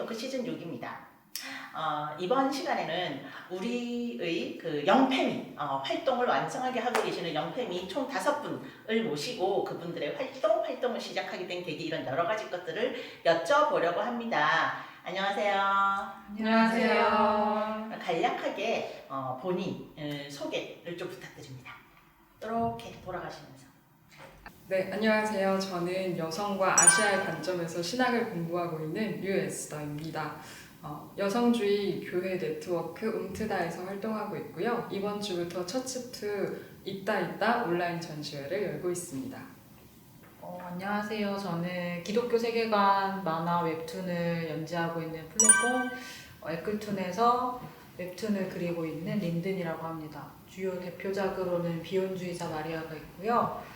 토크 시즌 6입니다. 이번 시간에는 우리의 그 영패미 활동을 완성하게 하고 계시는 영패미 총 5분을 모시고 그분들의 활동을 시작하게 된 계기 이런 여러 가지 것들을 여쭤보려고 합니다. 안녕하세요. 안녕하세요. 간략하게 본인 소개를 좀 부탁드립니다. 이렇게 돌아가시면서. 네, 안녕하세요. 저는 여성과 아시아의 관점에서 신학을 공부하고 있는 류에스더입니다. 여성주의 교회 네트워크 움트다에서 활동하고 있고요. 이번 주부터 처치2 있다 온라인 전시회를 열고 있습니다. 안녕하세요. 저는 기독교 세계관 만화 웹툰을 연재하고 있는 플랫폼 에클툰에서 웹툰을 그리고 있는 린든이라고 합니다. 주요 대표작으로는 비혼주의자 마리아가 있고요.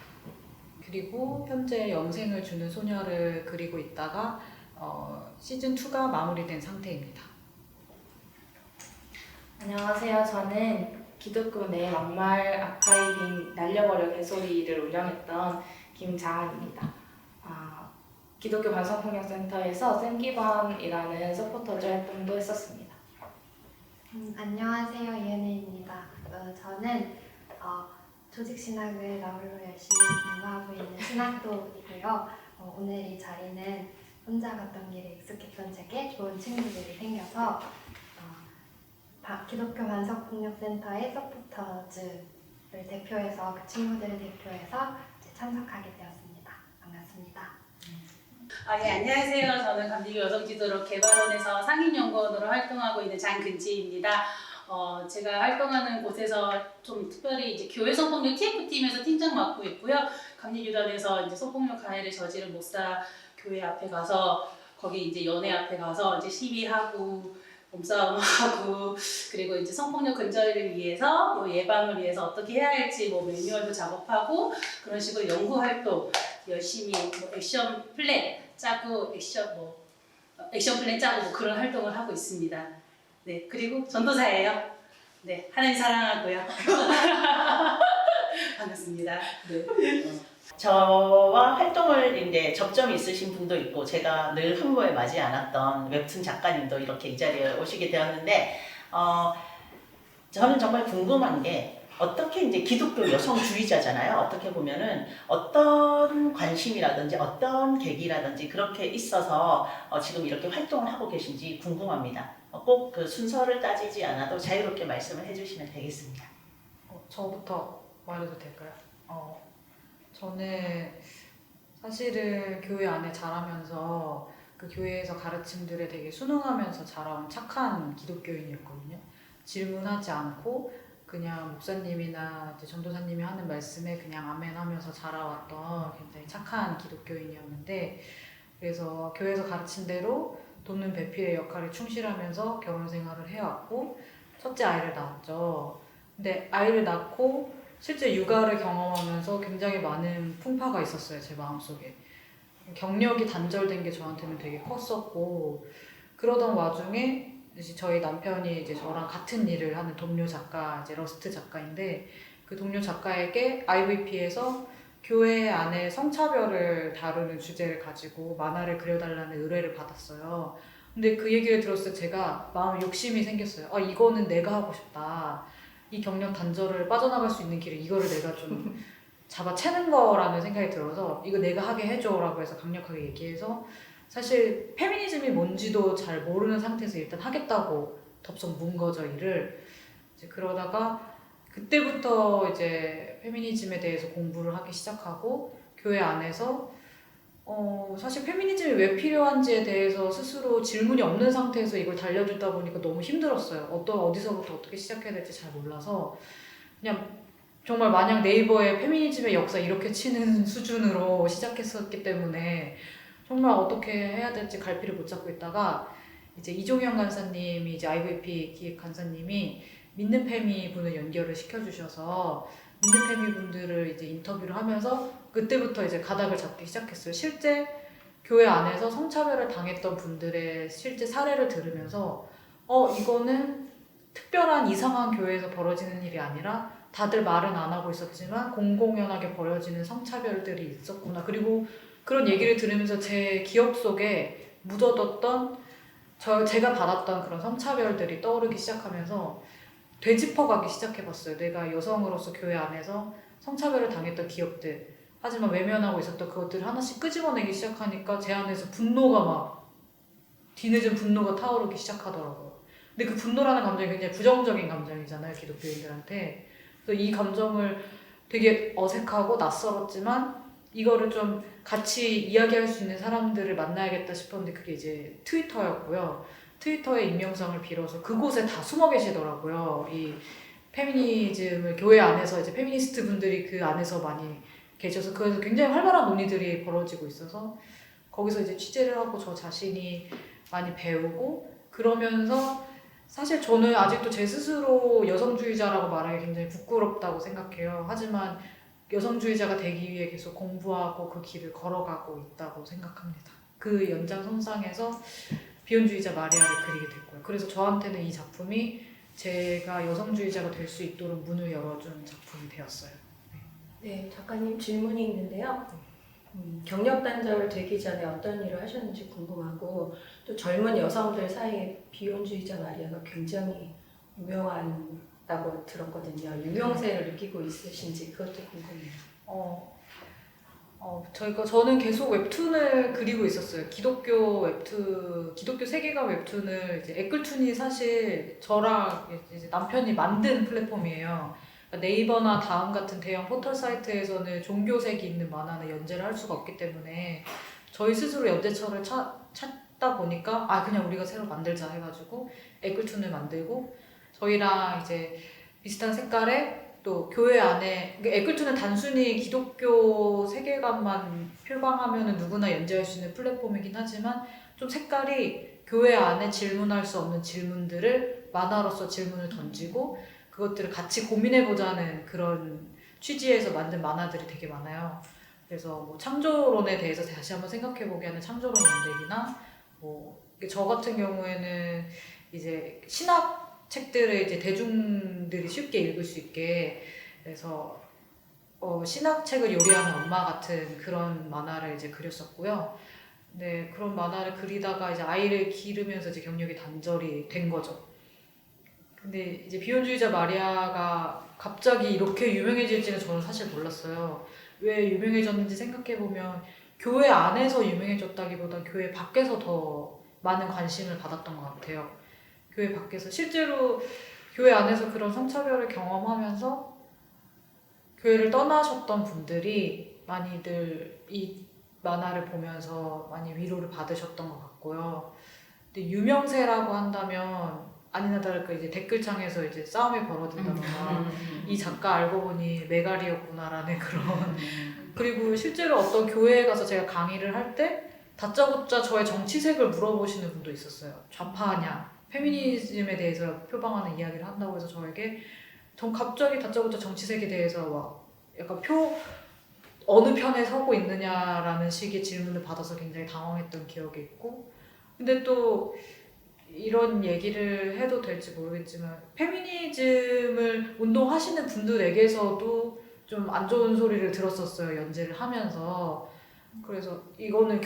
그리고 현재 영생을 주는 소녀를 그리고 있다가 시즌2가 마무리된 상태입니다. 안녕하세요. 저는 기독교 내 막말 아카이빙 날려버려 개소리를 운영했던 김자한입니다. 기독교 반성폭력센터에서 생기반이라는 서포터즈 활동도 했었습니다. 안녕하세요. 이은혜입니다. 저는 조직신학을 나홀로 열심히 공부하고 있는 신학도이고요. 오늘 이 자리는 혼자 갔던 길에 익숙했던 제게 좋은 친구들이 생겨서 기독교 반성폭력센터의 서포터즈를 대표해서 그 친구들을 대표해서 참석하게 되었습니다. 반갑습니다. 예, 안녕하세요. 저는 감리교 여성지도록 개발원에서 상임연구원으로 활동하고 있는 장근지입니다. 제가 활동하는 곳에서 좀 특별히 이제 교회 성폭력 TF팀에서 팀장 맡고 있고요. 감리교단에서 이제 성폭력 가해를 저지른 목사 교회 앞에 가서 거기 이제 연회 앞에 가서 이제 시위하고 몸싸움하고 그리고 이제 성폭력 근절을 위해서 예방을 위해서 어떻게 해야 할지 매뉴얼도 작업하고 그런 식으로 연구 활동 열심히 액션 플랜 짜고 액션 플랜 짜고 그런 활동을 하고 있습니다. 네, 그리고 전도사예요. 네, 하나님 사랑하고요. 반갑습니다. 네. 저와 활동을 이제 접점이 있으신 분도 있고 제가 늘 항모에 맞지 않았던 웹툰 작가님도 이렇게 이 자리에 오시게 되었는데 저는 정말 궁금한 게 어떻게 이제 기독교 여성주의자잖아요. 어떻게 보면은 어떤 관심이라든지 어떤 계기라든지 그렇게 있어서 지금 이렇게 활동을 하고 계신지 궁금합니다. 꼭 그 순서를 따지지 않아도 자유롭게 말씀을 해주시면 되겠습니다. 저부터 말해도 될까요? 저는 사실은 교회 안에 자라면서 그 교회에서 가르침들에 되게 순응하면서 자라온 착한 기독교인이었거든요. 질문하지 않고 그냥 목사님이나 이제 전도사님이 하는 말씀에 그냥 아멘 하면서 자라왔던 굉장히 착한 기독교인이었는데, 그래서 교회에서 가르친 대로 돕는 배필의 역할에 충실하면서 결혼 생활을 해왔고 첫째 아이를 낳았죠. 근데 아이를 낳고 실제 육아를 경험하면서 굉장히 많은 풍파가 있었어요, 제 마음속에. 경력이 단절된 게 저한테는 되게 컸었고, 그러던 와중에 이제 저희 남편이 이제 저랑 같은 일을 하는 동료 작가, 이제 러스트 작가인데, 그 동료 작가에게 IVP에서 교회 안에 성차별을 다루는 주제를 가지고 만화를 그려달라는 의뢰를 받았어요. 근데 그 얘기를 들었을 때 제가 마음에 욕심이 생겼어요. 이거는 내가 하고 싶다. 이 경력 단절을 빠져나갈 수 있는 길을 이거를 내가 좀 잡아채는 거라는 생각이 들어서 이거 내가 하게 해줘라고 해서 강력하게 얘기해서, 사실 페미니즘이 뭔지도 잘 모르는 상태에서 일단 하겠다고 덥석 문 거죠, 일을. 이제 그러다가 그때부터 이제 페미니즘에 대해서 공부를 하기 시작하고, 교회 안에서 사실 페미니즘이 왜 필요한지에 대해서 스스로 질문이 없는 상태에서 이걸 달려들다 보니까 너무 힘들었어요. 어디서부터 어떻게 시작해야 될지 잘 몰라서 그냥 정말 마냥 네이버에 페미니즘의 역사 이렇게 치는 수준으로 시작했었기 때문에 정말 어떻게 해야 될지 갈피를 못 잡고 있다가 이제 이종현 간사님이 이제 IVP 기획 간사님이 믿는 페미 분을 연결을 시켜주셔서 믿는 페미 분들을 이제 인터뷰를 하면서 그때부터 이제 가닥을 잡기 시작했어요. 실제 교회 안에서 성차별을 당했던 분들의 실제 사례를 들으면서 이거는 특별한 이상한 교회에서 벌어지는 일이 아니라 다들 말은 안 하고 있었지만 공공연하게 벌어지는 성차별들이 있었구나. 그리고 그런 얘기를 들으면서 제 기억 속에 묻어뒀던 제가 받았던 그런 성차별들이 떠오르기 시작하면서 되짚어가기 시작해봤어요. 내가 여성으로서 교회 안에서 성차별을 당했던 기억들, 하지만 외면하고 있었던 그것들을 하나씩 끄집어내기 시작하니까 제 안에서 분노가 막 뒤늦은 분노가 타오르기 시작하더라고요. 근데 그 분노라는 감정이 굉장히 부정적인 감정이잖아요, 기독교인들한테. 그래서 이 감정을 되게 어색하고 낯설었지만 이거를 좀 같이 이야기할 수 있는 사람들을 만나야겠다 싶었는데 그게 이제 트위터였고요. 트위터의 익명성을 빌어서 그곳에 다 숨어 계시더라고요. 이 페미니즘을 교회 안에서 이제 페미니스트 분들이 그 안에서 많이 계셔서 그래서 굉장히 활발한 논의들이 벌어지고 있어서 거기서 이제 취재를 하고 저 자신이 많이 배우고 그러면서 사실 저는 아직도 제 스스로 여성주의자라고 말하기 굉장히 부끄럽다고 생각해요. 하지만 여성주의자가 되기 위해 계속 공부하고 그 길을 걸어가고 있다고 생각합니다. 그 연장선상에서 비혼주의자 마리아를 그리게 됐고요. 그래서 저한테는 이 작품이 제가 여성주의자가 될 수 있도록 문을 열어준 작품이 되었어요. 네, 작가님 질문이 있는데요. 경력단절 되기 전에 어떤 일을 하셨는지 궁금하고 또 젊은 여성들 사이에 비혼주의자 마리아가 굉장히 유명하다고 들었거든요. 유명세를 느끼고 있으신지 그것도 궁금해요. 저는 계속 웹툰을 그리고 있었어요. 기독교 세계관 웹툰을 이제 에클툰이 사실 저랑 이제 남편이 만든 플랫폼이에요. 그러니까 네이버나 다음 같은 대형 포털 사이트에서는 종교색이 있는 만화는 연재를 할 수가 없기 때문에 저희 스스로 연재처를 찾다 보니까 그냥 우리가 새로 만들자 해가지고 에클툰을 만들고 저희랑 이제 비슷한 색깔의 또 교회 안에 에클툰은 단순히 기독교 세계관만 표방하면 누구나 연재할 수 있는 플랫폼이긴 하지만 좀 색깔이 교회 안에 질문할 수 없는 질문들을 만화로서 질문을 던지고 그것들을 같이 고민해보자는 그런 취지에서 만든 만화들이 되게 많아요. 그래서 뭐 창조론에 대해서 다시 한번 생각해보게 하는 창조론 연대기나 저 같은 경우에는 이제 신학 책들을 이제 대중들이 쉽게 읽을 수 있게 그래서 신학책을 요리하는 엄마 같은 그런 만화를 이제 그렸었고요. 네, 그런 만화를 그리다가 이제 아이를 기르면서 이제 경력이 단절이 된 거죠. 근데 이제 비혼주의자 마리아가 갑자기 이렇게 유명해질지는 저는 사실 몰랐어요. 왜 유명해졌는지 생각해보면 교회 안에서 유명해졌다기보단 교회 밖에서 더 많은 관심을 받았던 것 같아요. 교회 밖에서 실제로 교회 안에서 그런 성차별을 경험하면서 교회를 떠나셨던 분들이 많이들 이 만화를 보면서 많이 위로를 받으셨던 것 같고요. 근데 유명세라고 한다면 아니나 다를까 이제 댓글창에서 이제 싸움이 벌어진다거나 이 작가 알고 보니 메갈이었구나라는 그런 그리고 실제로 어떤 교회에 가서 제가 강의를 할 때 다짜고짜 저의 정치색을 물어보시는 분도 있었어요. 좌파냐 페미니즘에 대해서 표방하는 이야기를 한다고 해서 저에게 전 갑자기 다짜고짜 정치색에 대해서 막 약간 어느 편에 서고 있느냐라는 식의 질문을 받아서 굉장히 당황했던 기억이 있고 근데 또 이런 얘기를 해도 될지 모르겠지만 페미니즘을 운동하시는 분들에게서도 좀 안 좋은 소리를 들었었어요. 연재를 하면서. 그래서 이거는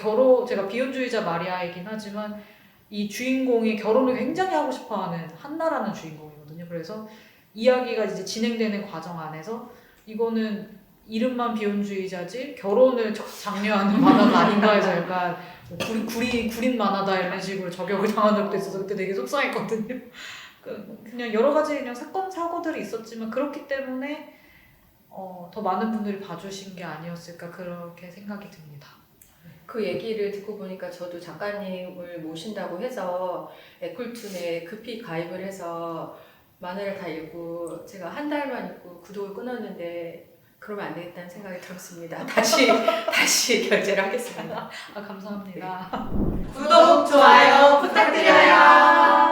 제가 비혼주의자 마리아이긴 하지만 이 주인공이 결혼을 굉장히 하고 싶어하는 한나라는 주인공이거든요. 그래서 이야기가 이제 진행되는 과정 안에서 이거는 이름만 비혼주의자지 결혼을 장려하는 만화가 아닌가 해서 약간 구린 만화다 이런 식으로 저격을 당한 적도 있어서 그때 되게 속상했거든요. 그냥 여러 가지 그냥 사건 사고들이 있었지만 그렇기 때문에 더 많은 분들이 봐주신 게 아니었을까 그렇게 생각이 듭니다. 그 얘기를 듣고 보니까 저도 작가님을 모신다고 해서 에쿨툰에 급히 가입을 해서 만화를 다 읽고 제가 한 달만 읽고 구독을 끊었는데 그러면 안 되겠다는 생각이 들었습니다. 다시 결제를 하겠습니다. 감사합니다. 구독, 좋아요 부탁드려요.